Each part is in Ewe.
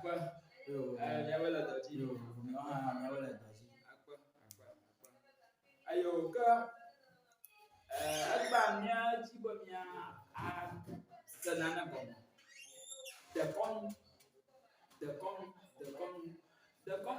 Apa? Yo, Nyawa lah tadi. yo, nyawa lah tadi. Apa? Ayo ke agbanya cibomnya a senana kono. Dekon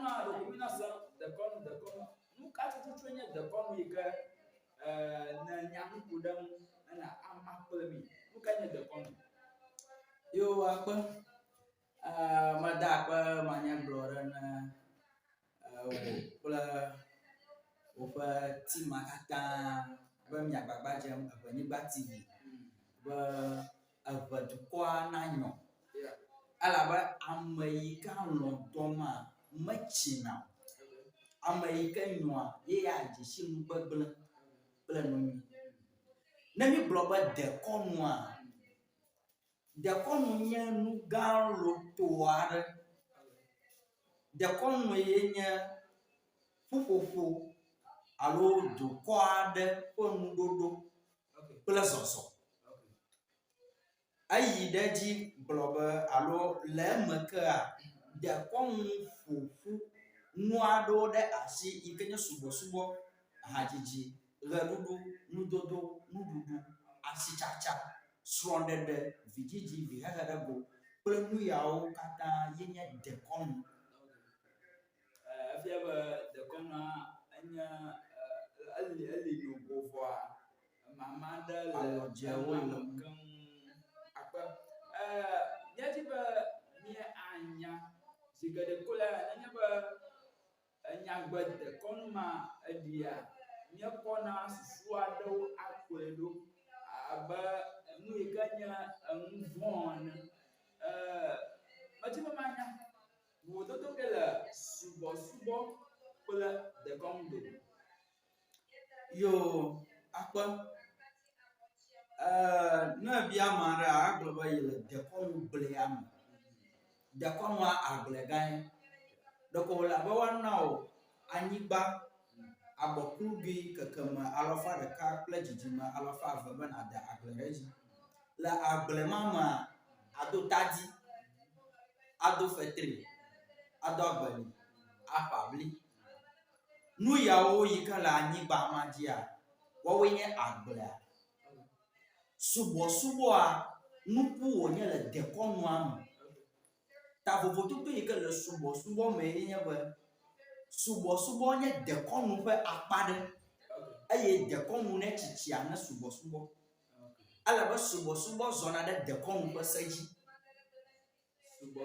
na dokumina sa dekon nuka tutunya dekon yika na nyam kudang na amma kulmi nuka nya dekon. Yo, apa? Mada apa banyak bloran pula upa tim makata apa minyak baba jam apa ni bati apa dukwa nanyo alaba Amerika londoma machina Amerika nywa ye ya jishim babla no na mi bloba de konwa de konu nya nu galo toare de konu ye nya fufufu alo do kwade pon dodo pela soso ayi daji bloba alo lemaka de konu fufu nuado de asi ikenya subo hajiji gadudu nududu asi chacha sronde de vijiji vihaga go plenu yao kata yenya de konu Afia ba dekon na anya ali no bofwa mama da la jawo kan apa yaji ba mi anya siga de kula anya ba anya gba dekon ma adia mi kona suwa do akwedo aba mu iganya mvon majiba manya wododo kela subo kula de kondo yo apa na bia mara agloba yele de konu bleam de konu aglegan doko la ba wanao anyiba abokugi kakama alofa de ka plejijima alofa avaban ada aglereji la aglemama ado tadi ado fetri ado agbali apabli nu yawo yikala anyiba majia wawenye agbla subo a nupu onye le dekonu am ta vovoto to yikala subo me yenye ba subo nye dekonu pe akpade aye dekonu ne chichia na subo ala ba subo zona de dekonu pe seji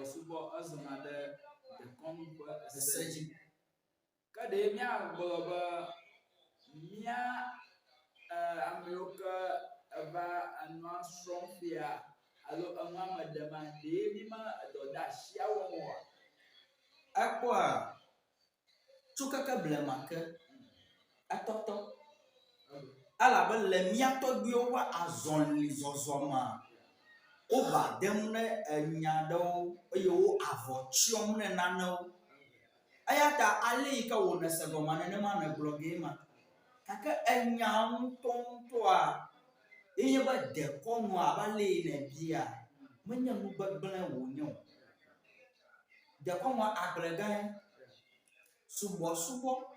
subo azona de dekonu pe seji kade mia goloba mia America ava anwa strongfia alo anwa madama de bima do da shia wo akwa tukaka blemake atoto ala ba le mia to bio wa azonli zozoma o ba dem ne enya do yo avochiom ne nano ayata ali ka wona segoma ne ma na blogema kaka enya ntonto a iye ba de kono abale na bia menya mu bagbala wonyo de kono agregan subo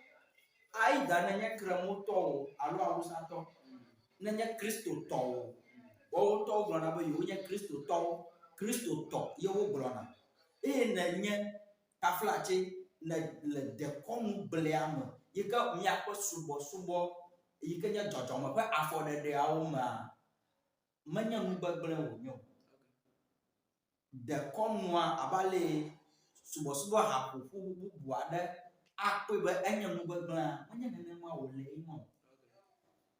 ai da na nya kramoto alo awusa to na nya kristo to wo to glona ba yo nya kristo to yo wo glona na nya taflache na le de kono bleam yika mia ko subo yika nya jojomo pa afode de awuma manya mu bagbala wonyo de kono abale subo ha ko fu buade akpe ba enya mu bagbala manya nene ma wole imo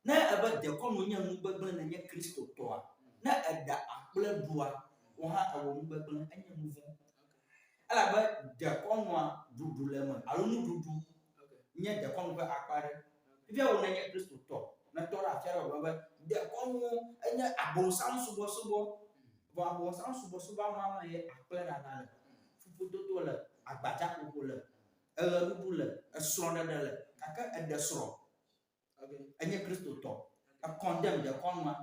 na aba de kono nya mu bagbala na nya kristo to a na ada akple dua wo ha awo mu bagbala enya mu vo ala ba de kono dudu lema alo nu dudu nya de kono ba akpare bia wo na nya kristo to na to ra fiara ba de kono enya abonsam subo bo abonsam subo ma ye akple na na fufu to le agbaja ko le dudu le esronde de le kaka edesro enya kristo to a condemn de kono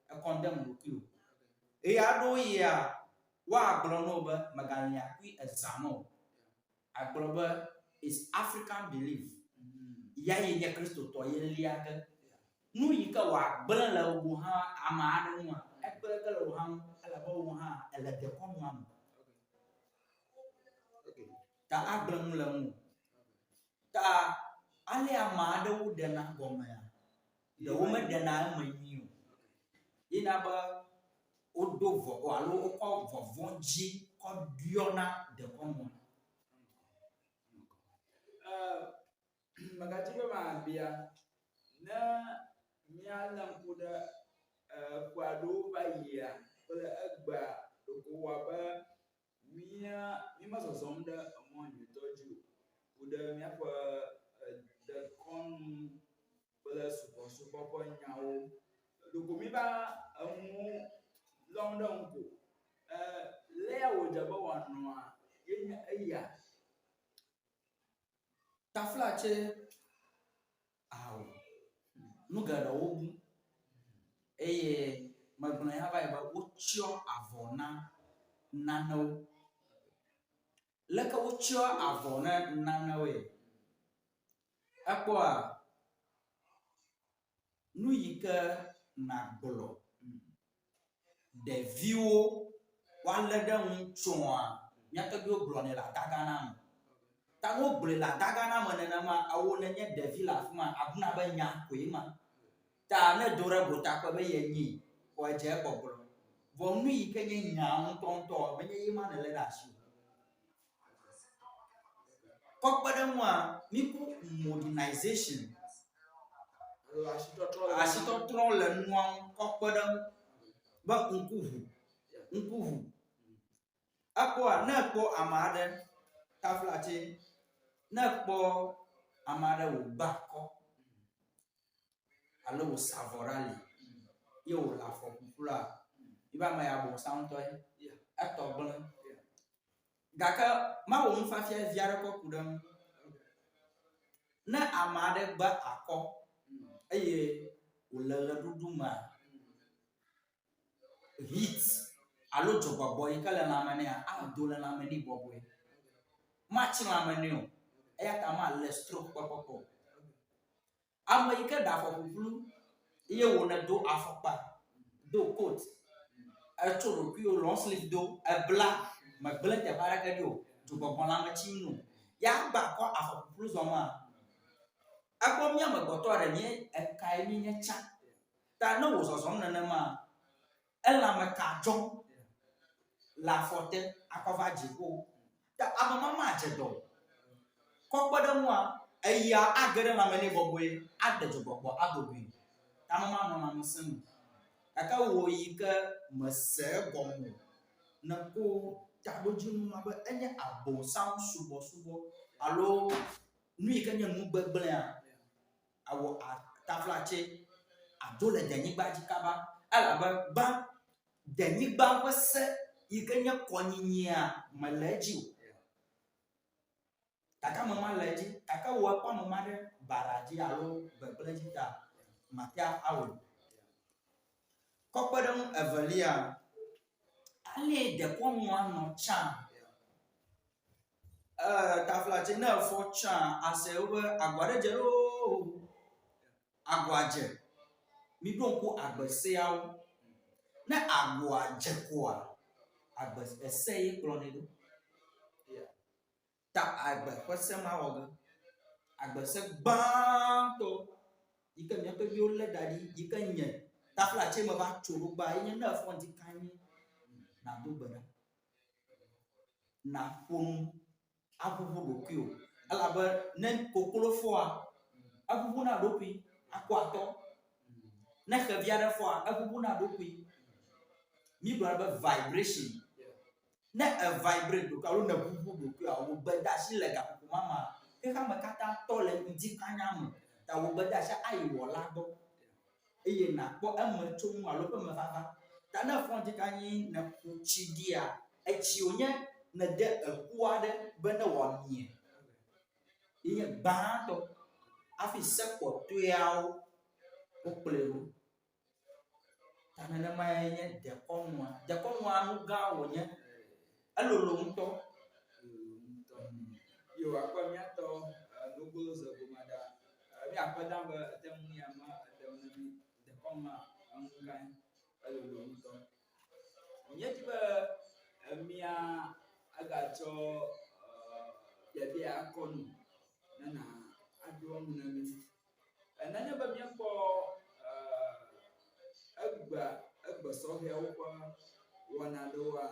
a condemn lukio e ado ya Wa aglono be magania kui examo. Aglobe is African belief. Ya ye Kristo to ye liaga. Nu yika wa bran la wo ha amade mu a. Ekpere ka la wo ha ala ba wo ha ala de ko mu am. Ta aglan la mu. Ta ale amade wo de na goma ya. De wo me de na amanyi. Ina ba odovo o alo o vovonji ko diona de ko mu. Magatiba mambia na mialam kuda kwado bayia kula agba dokuwa ba mi masosomda amon yutoju kuda mi akwa da kon kula super ko nyawo dokumi ba amu london ko lewo jaba wanwa yenya ayya Taflache awo nuga da ogu eye magbona ya ba ochio avona nano leka ochio avona nano e apo a nu yika na gbolo de viwo wale de nchoa nyaka bi oglo ne la dagana ta wo ble la dagana manena ma awo ne nye devi la fuma abuna ba nya koima ta ne dora bota ko be yenyi ko je boblo bo nu yi kenye nya ntonto be nye yima ne le dashi ko pade mu a mi ku modernization asito tron le nuan ko pade ba nkuhu apo a na ko amade taflache na kpo amada wo bako alo wo savorali ye wo la fo pupula iba ma ya bo santo e atogbon gaka ma wo mfa fia viare ko kudam na amade ba akọ eye wo le duduma hit alo jogbogbo ikale na mane a do le na mane bobo ma chi na mane o eya kama le stroke popopo ama yike da fo pupulu iye wo na do afokpa do coat e choro ki o long sleeve do e bla ma bla te para ka dio to gbogbo na ma chi nu ya gba ko afo pupulu zo ma akpo mi ama gboto re ni e kai ni nya cha ta no wo so so na ma e la ma ka jo la fote akova jigo ta ama ma jedo ko gbada mu a eya agere na mani bobwe adejo gbogbo adobi ta mama no na musin aka wo yi ka mase gomo na ko ta doji mu ma ba enye abo sound subo alo nu yi ka nya nu gbegble a awo taflache adole denyi gbaji kaba ala ba denyi gba wese yi ka nya konyinya malaji kaka mama leji kaka wo kwa mama de baraji alo bebleji ta matia awo kokpedon evelia ale de kwa nwa no cha taflaji na fo cha ase obe agwade jero agwaje mi don ko agbese awo na agwaje ko a agbese yi klone do ta agbe kwese ma woga agbese gbanto yike mi pe bi o le dadi yike nye taflache ma ba choro gba yin na fon ti kanyi na do gbada na fon abubu dokio ala ba nen kokolo fo a abubu na dopi akwato na khaviara fo a abubu na dopi mi bra ba vibration na a vibrate do ka lo na bubu dokio a wo gbada si le ga mama ke ka makata to le ndi kanya mu ta wo gbada sha ayi wo la do eye na kpo amato mu alo pe mafafa ta na fon ti kanyi na kuchi dia echi onye na de akuwa de be na wo mie iye ba to afi sepo to yawo o plero ta na ma ye de konwa nu ga wo nye elolo ŋutɔ. Yo akpa miato nogolo zebomada mi akpa dambe temu yama demnami de koma angan elolo ŋutɔ. Nyeti be mia agatsɔ biabia akɔnu nana ado ɔnu na mi. Enanye be miakpɔ egbe sɔhɛwo ƒe wɔna ɖewoa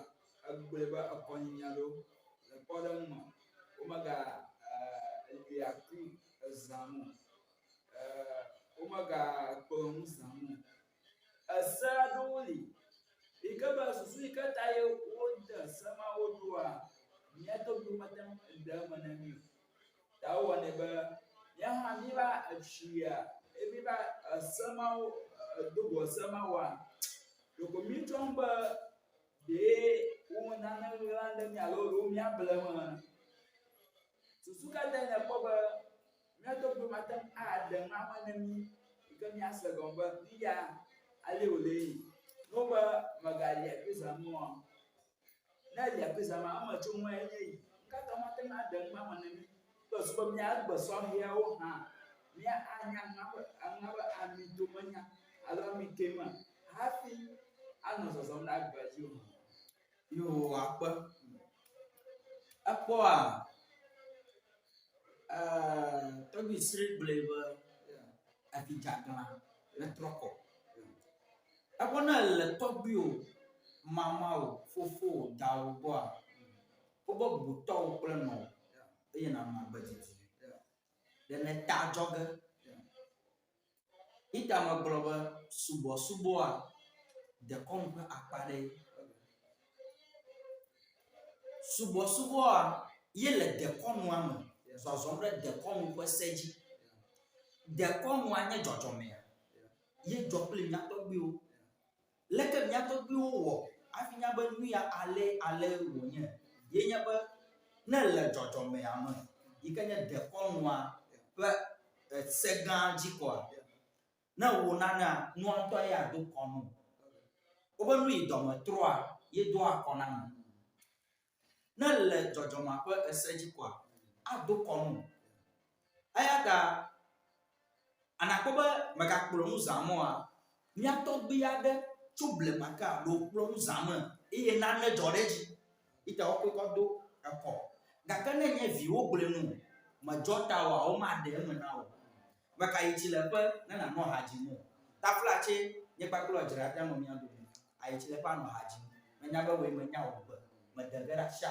egblẽ be ekɔnyinya ɖewo le kpɔɖeŋu me womega liakui zãmu womega kpeŋu zãmu. Ese aɖewo li yi ke be susu yi ke ta ye wode se mawo ɖoa mia tɔgbuiwo mete ŋu de eme na mi o. Ta wowɔnɛ be míahã míva etsia míva esemawo dogo semawoa ɖeko míetsɔ ŋu be ɖe wo nane ɣla ɖe mia alo ɖo míable me. Susu katã ne kpɔ be mía tɔgbuiwo mate ŋu aɖe ŋame ne mí yi ke míase gɔme be nuya ale wòle yi. No be megali akui zãmua ne li akui zãmua eme tso ŋue enye yi katã mate ŋu aɖe ŋame ne mí. Plus be mía egbe sɔhɛwo hã mía anya ŋa be ami domenya alo ami keme hafi anɔ zɔzɔm ɖe agbe dzi o. Yo akpe ekpɔa tɔgbi sri gblɔe be afidzagla le trɔkɔ. Ekpɔ ne le tɔgbiwo mamawo fofowo dawo gbɔa wobe gbotɔwo kple nɔwo eye na nɔ agbedzidzi le ne ta adzɔge. Ita me gblɔ be subɔsubɔa dekɔnu ƒe akpa ɖe. Subɔsubɔa ye le dekɔnua me zɔzɔm ɖe dekɔnu ƒe se dzi. Dekɔnua nye dzɔdzɔmea ye dzɔ kple mía tɔgbiwo. Leke mía tɔgbiwo wɔ hafi nya be nu ya ale wònye ye nye be ne le dzɔdzɔmea me yi ke nye dekɔnua ƒe se gã dzi kɔa ne wo nanea nua ŋutɔ ya do kɔnu. Wobe nu yi dɔme trɔa ye do akɔ na me. Ne le dzɔdzɔmea ƒe ese dzi kɔa ado kɔnu. Eya ta anakpɔ be megakplɔ nu zãmua mía tɔgbi aɖe tso blema ke alo kplɔ nu zãme eye nane dzɔ ɖe dzi. Ita wo kɔ do ekɔ gake ne nye viwo gblẽ nu medzɔ ta oa womaɖe eme na o. Meka yi tsileƒe ne nanɔ ha dzim o. Taflatse nye kpakple dzrata nɔ mía dome. Ayi tsileƒe anɔ ha dzim. Menya be woe menya wo gbe mede ge ɖe asi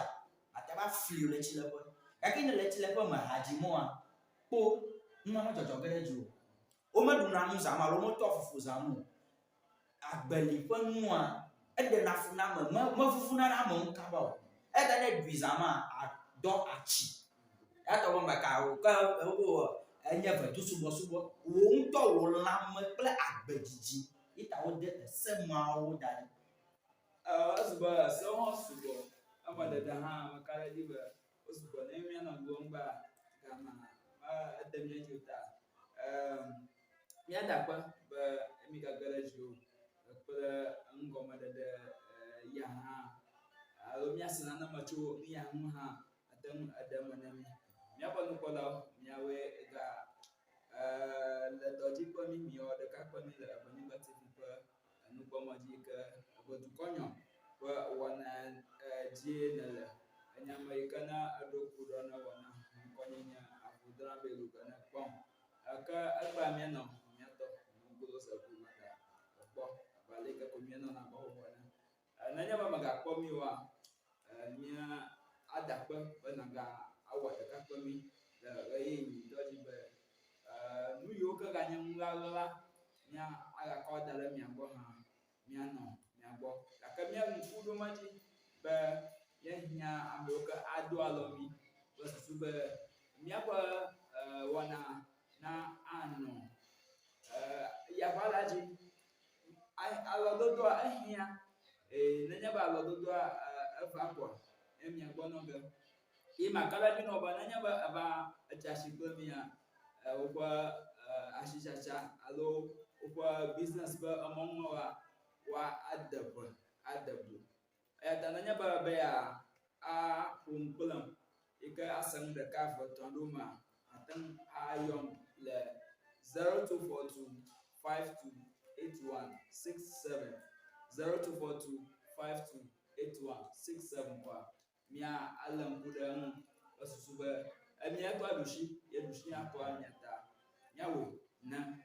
ate va fli le tsileƒe. Gake ne le tsileƒe me ha dzimoa kpo nua me dzɔdzɔ ge ɖe dzi o. Womeɖuna nu zãmu alo wometɔ fufu zãmu o. Agbeli ƒe nua eɖena fu na ame mevuvuna ɖe ame ŋu kaba o. Eya ne ɖui zãmua adɔ atsi. Eya tɔ be meka wo ke enye vedu subɔsubɔ wo ŋutɔ wo lãme kple agbedzidzi ita wode semawo da ɖi. Esugbɔ sewo hã sugbɔ ame dede hã meka ɖe edzi be wosugbɔ ne míanɔ gblɔm ba gama ede mía dzi o ta míadakpe be mi gage ɖe dziwò kple ŋgɔmeɖeɖe ya hã alo míase nane me tso nu ya ŋu hã ate ŋu eɖe eme ne mí. Míaƒe nukpɔlawo míawoe ga le dɔdzi kpe mí miewɔ ɖeka kpe mí le Ebenyigbã TV ƒe nukpɔmɔ dzi ke ebe dukɔ nyɔ ƒe wɔna dzie nele. Enye ame yi ke na eɖo kuɖɔ ne wɔna ŋkɔnyenye aƒudra belu ke ne kpɔm. Ke egba míanɔ míatɔ nugolo zebomada ekpɔ abe ale yi ke ko míanɔna bɔbɔbɔ ne. Nenye be megakpɔ mí oa mía adakpe be naga awɔ ɖeka kpe mí le ɣeyiɣi nyuitɔ dzi be nu yiwo ke ganye ŋu ɣaɣla mía agakɔ da ɖe mia gbɔ hã míanɔ mia gbɔ. Gake mía ŋku ɖom edzi be míahiã ame yiwo ke ado alɔ mí kple susu be míaƒe wɔna na anɔ yaʋala dzi. Alɔdodoa ehiã nenye be alɔdodoa eva kɔa ye mia gbɔ nɔ ge. Ye maka ɖe edzi nɔ be nenye be eva etsi asi kple mía woƒe asitsatsa alo woƒe business ƒe emɔŋuwoa wa ade ʋe ade blo. Eya ta nenye be ya a kumpulam ika asang da ka fotonduma atan a yom le 0242 528167 0242 528167 kwa mia alam kudan asusuba amia kwa dushi ya dushi akwa nyata nyawo na